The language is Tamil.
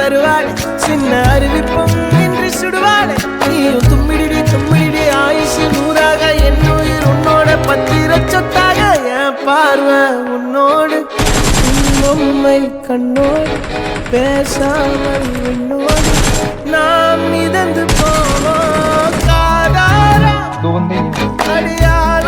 தருவாளே சின்ன அறிவிப்பும் இன்று சுடுவாளே நீயும் தும்மிடி தும்மிடி ஆயுசு நூறாக என் உயிர் உன்னோட பத்திர சொத்தாக என் பார்வை உன்னோடு உண்மை கண்ணோடு பேசாமல் உன்னோடு நாம் மிதந்து போவோம் காதாரா அடியார்